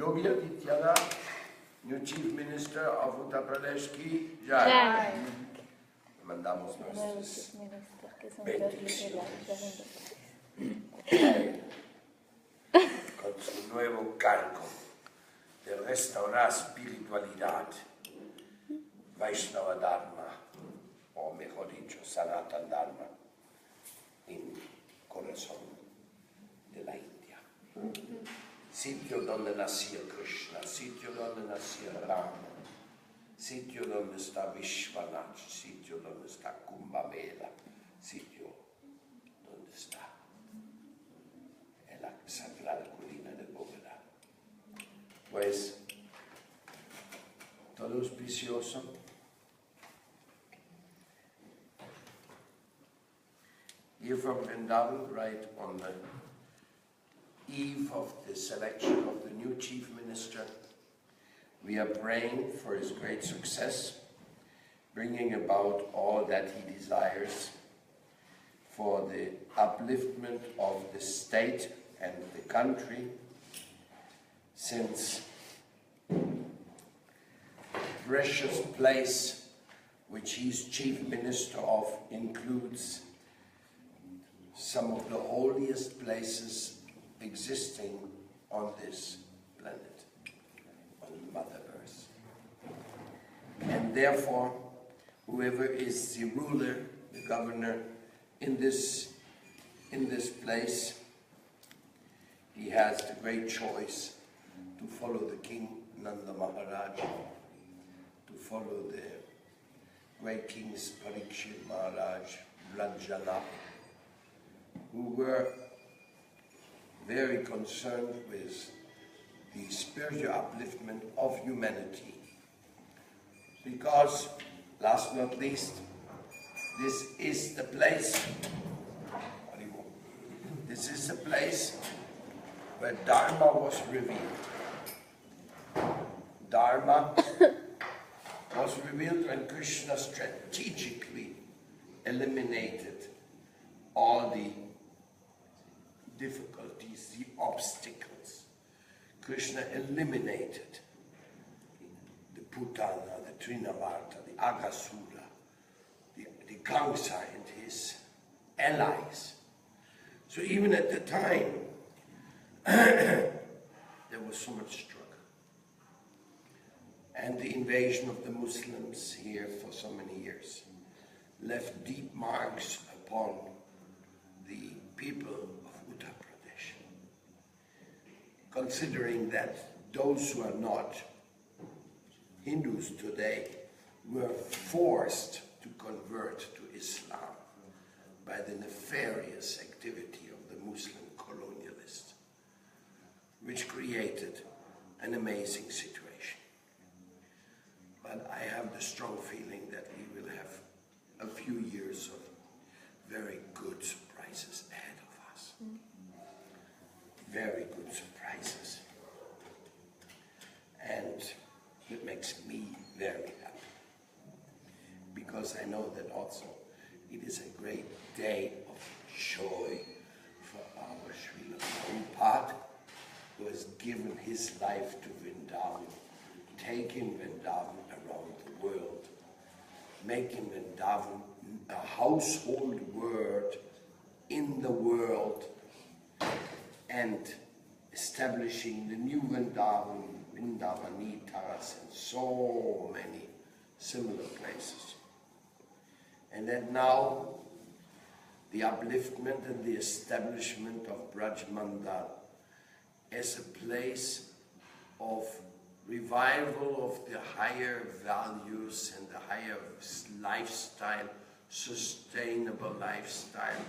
Yogi Adityanath, new Chief Minister of Uttar Pradesh ki Jai. Mandamos nuestras bendiciones. Con su nuevo cargo de restaurar espiritualidad, Vaishnava Dharma, o mejor dicho, Sanatan Dharma, en corazón de la India. Sitio donde nació Krishna, sitio donde nació Rama, sitio donde está Vishwanath, sitio donde está Kumbh Mela, sitio donde está en la sagrada colina de Bóveda. Pues, todo auspicioso. Here from Vrindavan, right on the eve of the selection of the new Chief Minister, we are praying for his great success, bringing about all that he desires for the upliftment of the state and the country, since the precious place which he is Chief Minister of includes some of the holiest places existing on this planet, on Mother Earth. And therefore, whoever is the ruler, the governor in this place, he has the great choice to follow the King Nanda Maharaj, to follow the great kings Parikshit Maharaj, Vraj, who were very concerned with the spiritual upliftment of humanity. Because, last but not least, this is the place, where Dharma was revealed. Dharma was revealed when Krishna strategically eliminated all the difficulties, the obstacles. Krishna eliminated the Putana, the Trinavarta, the Aghasura, the Kamsa and his allies. So even at the time, there was so much struggle. And the invasion of the Muslims here for so many years left deep marks upon the people of Uttar Pradesh, considering that those who are not Hindus today were forced to convert to Islam by the nefarious activity of the Muslim colonialists, which created an amazing situation. But I have the strong feeling that we will have a few years of very good surprises ahead of us. Very good surprises. And it makes me very happy. Because I know that also it is a great day of joy for our Srila Prabhupada, who has given his life to Vrindavan, taking Vrindavan around the world, making Vrindavan a household word in the world, and establishing the new Vrindavan, Vrindavanitas, and so many similar places. And that now the upliftment and the establishment of Braj Mandal as a place of revival of the higher values and the higher lifestyle, sustainable lifestyle.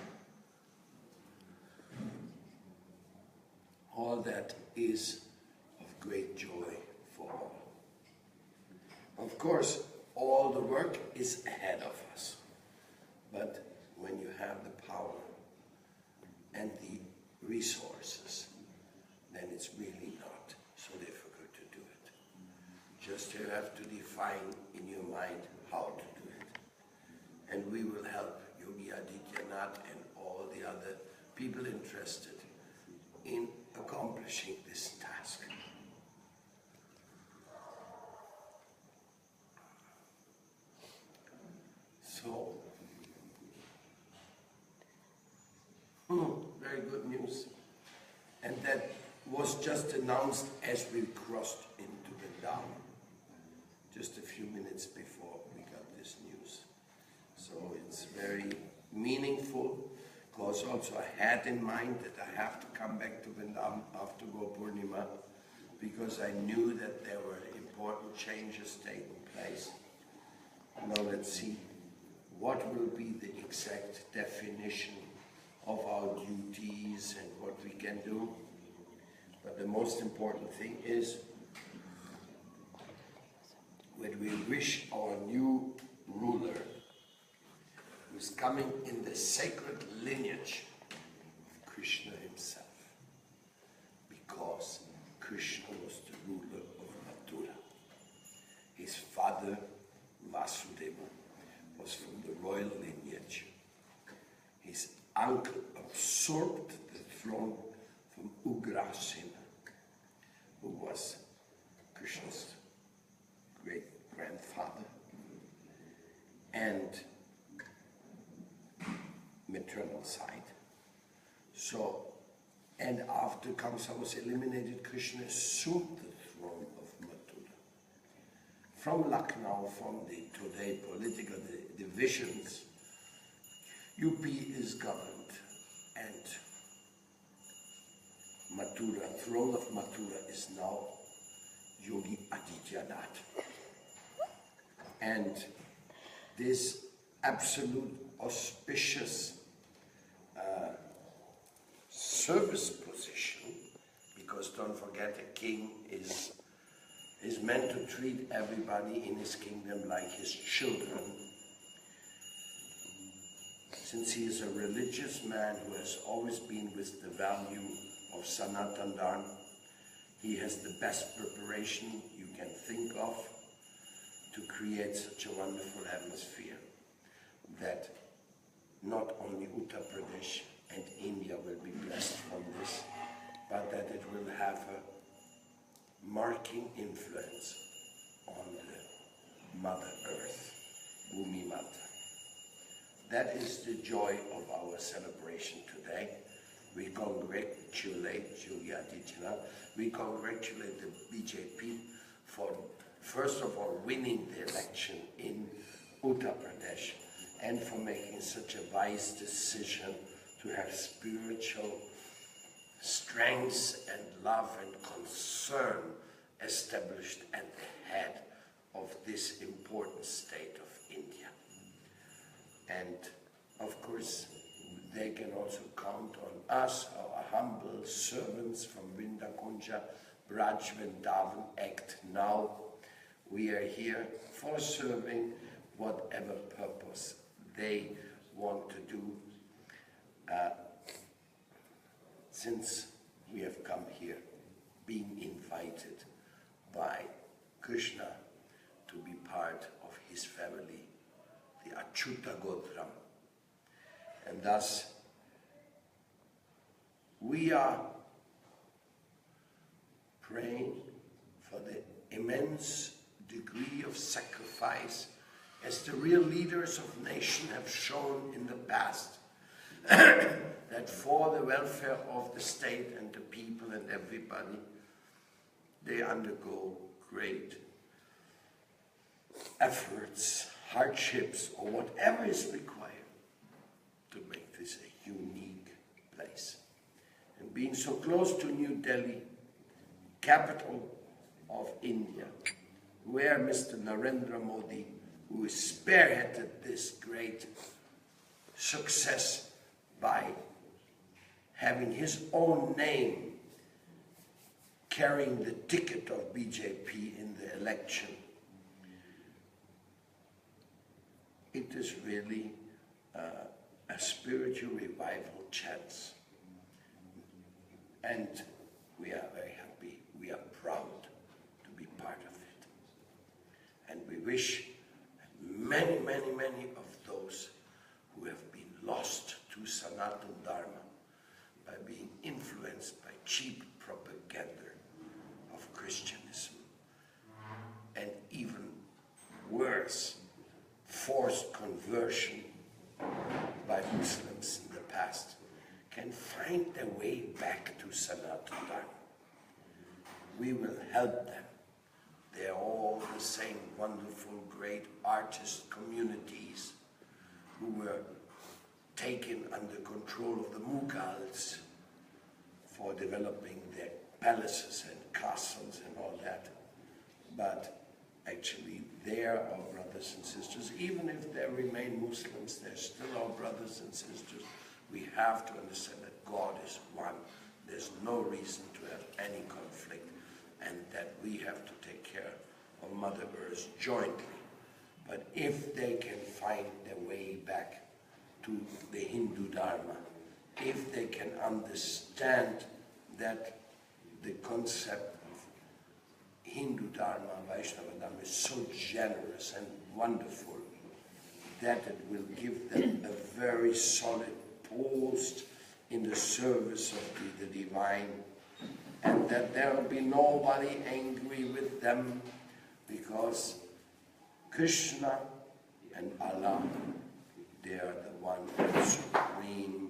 All that is of great joy for all. Of course, all the work is ahead of us. But when you have the power and the resources, then it's really not so difficult to do it. Just you have to define in your mind how to do it. And we will help Yogi Adityanath and all the other people interested in accomplishing this task. And that was just announced as we crossed into Vrindavan, just a few minutes before we got this news. So it's very meaningful, because also I had in mind that I have to come back to Vrindavan after Gopurnima, because I knew that there were important changes taking place. Now let's see what will be the exact definition of our duties and what we can do. But the most important thing is, when we wish our new ruler, who is coming in the sacred lineage of Krishna himself, because Krishna was the ruler of Mathura. His father, Vasudeva, was from the royal lineage. His uncle absorbed the throne from Ugrasena, who was Krishna's great-grandfather and maternal side. So, and after Kamsa was eliminated, Krishna assumed the throne of Mathura. From Lucknow, from the today political divisions, UP is governed, and Mathura, throne of Mathura is now Yogi Adityanath. And this absolute auspicious service position, because don't forget, a king is meant to treat everybody in his kingdom like his children. Since he is a religious man who has always been with the value of Sanatan Dharma, he has the best preparation you can think of to create such a wonderful atmosphere that not only Uttar Pradesh and India will be blessed from this, but that it will have a marking influence on the Mother Earth, Bhumi Mata. That is the joy of our celebration today. We congratulate Yogi Adityanath. We congratulate the BJP for, first of all, winning the election in Uttar Pradesh and for making such a wise decision to have spiritual strength and love and concern established at the head of this important state of India. And of course, they can also count on us, our humble servants from Vindakunja, Vraj Vrindavan Act Now. We are here for serving whatever purpose they want to do. Since we have come here, being invited by Krishna to be part of his family, the Achyuta Gotram. And thus, we are praying for the immense degree of sacrifice as the real leaders of nation have shown in the past, that for the welfare of the state and the people and everybody, they undergo great efforts, hardships, or whatever is required to make this a unique place. And being so close to New Delhi, capital of India, where Mr. Narendra Modi, who spearheaded this great success by having his own name carrying the ticket of BJP in the election, it is really a spiritual revival chance. And we are very happy, we are proud to be part of it. And we wish many, many, many of those who have been lost to Sanatan Dharma by being influenced by cheap propaganda of Christianism, and even worse, forced conversion by Muslims in the past, can find their way back to to Sanatana Dharma. We will help them. They're all the same wonderful, great artist communities who were taken under control of the Mughals for developing their palaces and castles and all that. But actually, they're our brothers and sisters. Even if they remain Muslims, they're still our brothers and sisters. We have to understand that God is one. There's no reason to have any conflict, and that we have to take care of Mother Earth jointly. But if they can find their way back to the Hindu Dharma, if they can understand that the concept of Hindu Dharma, Vaishnava Dharma is so generous and wonderful that it will give them a very solid post in the service of the divine, and that there will be nobody angry with them, because Krishna and Allah, they are the one supreme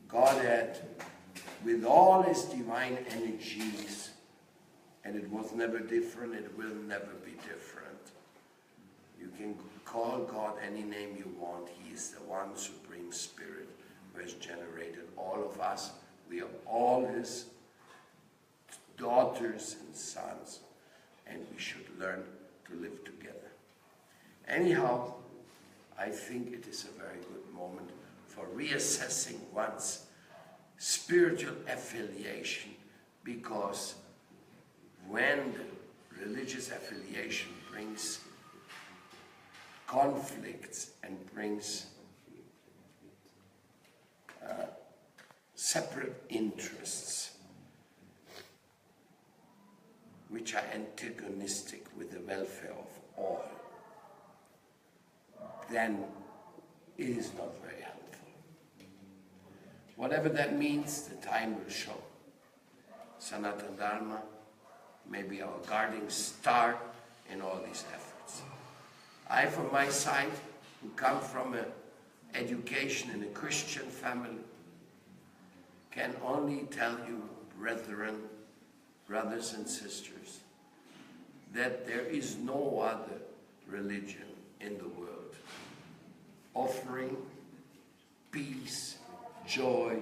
Godhead with all his divine energies, and it was never different, it will never be different. You can call God any name you want. He is the one supreme spirit who has generated all of us. We are all his daughters and sons, and we should learn to live together. Anyhow, I think it is a very good moment for reassessing one's spiritual affiliation, because when the religious affiliation brings conflicts and brings separate interests which are antagonistic with the welfare of all, then it is not very helpful. Whatever that means, the time will show. Sanatana Dharma may be our guiding star in all these efforts. I, from my side, who come from an education in a Christian family, can only tell you, brethren, brothers and sisters, that there is no other religion in the world offering peace, joy,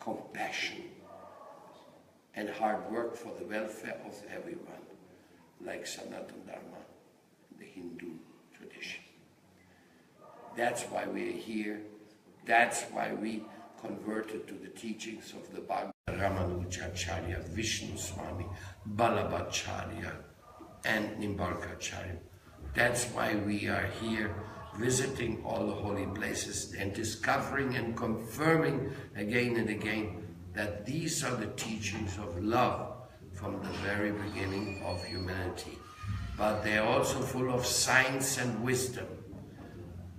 compassion, and hard work for the welfare of everyone, like Sanatana Dharma, the Hindu tradition. That's why we are here. That's why we converted to the teachings of the Bhagavad Ramanujacharya, Vishnu Swami, Ballabhacharya, and Nimbarkacharya. That's why we are here, visiting all the holy places and discovering and confirming again and again that these are the teachings of love from the very beginning of humanity. But they are also full of science and wisdom.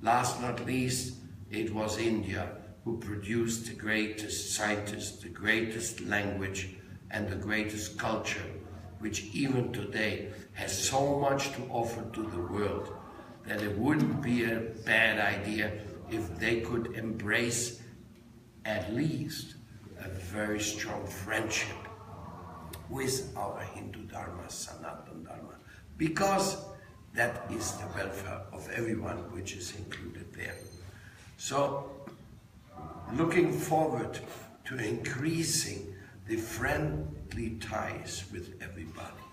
Last not least, it was India who produced the greatest scientists, the greatest language, and the greatest culture, which even today has so much to offer to the world that it wouldn't be a bad idea if they could embrace at least a very strong friendship with our Hindu Dharma, Sanatana Dharma, because that is the welfare of everyone which is included there. So, looking forward to increasing the friendly ties with everybody,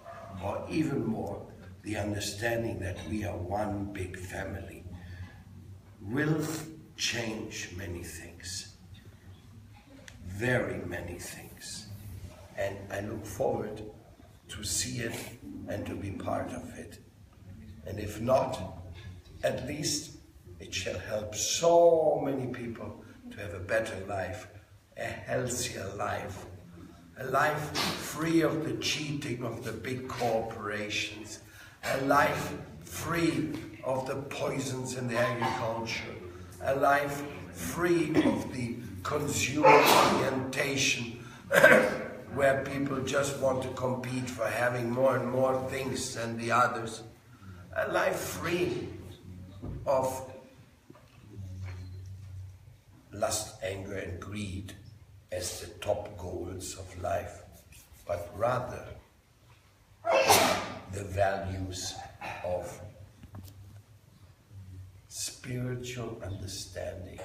or even more, the understanding that we are one big family, will change many things, very many things. And I look forward to see it and to be part of it. And if not, at least it shall help so many people to have a better life, a healthier life, a life free of the cheating of the big corporations, a life free of the poisons in the agriculture, a life free of the consumer orientation where people just want to compete for having more and more things than the others, a life free of lust, anger and greed as the top goal principles of life, but rather the values of spiritual understanding,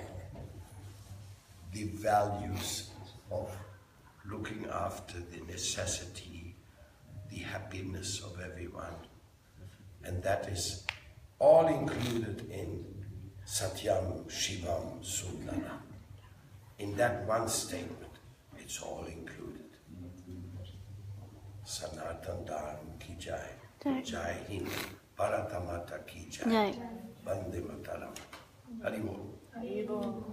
the values of looking after the necessity, the happiness of everyone. And that is all included in Satyam Shivam Sundaram. In that one statement, it's all included. Sanatan Dharma ki jai, Jai Hind, Bharatamata ki jai, Vande Mataram. Hari Bol.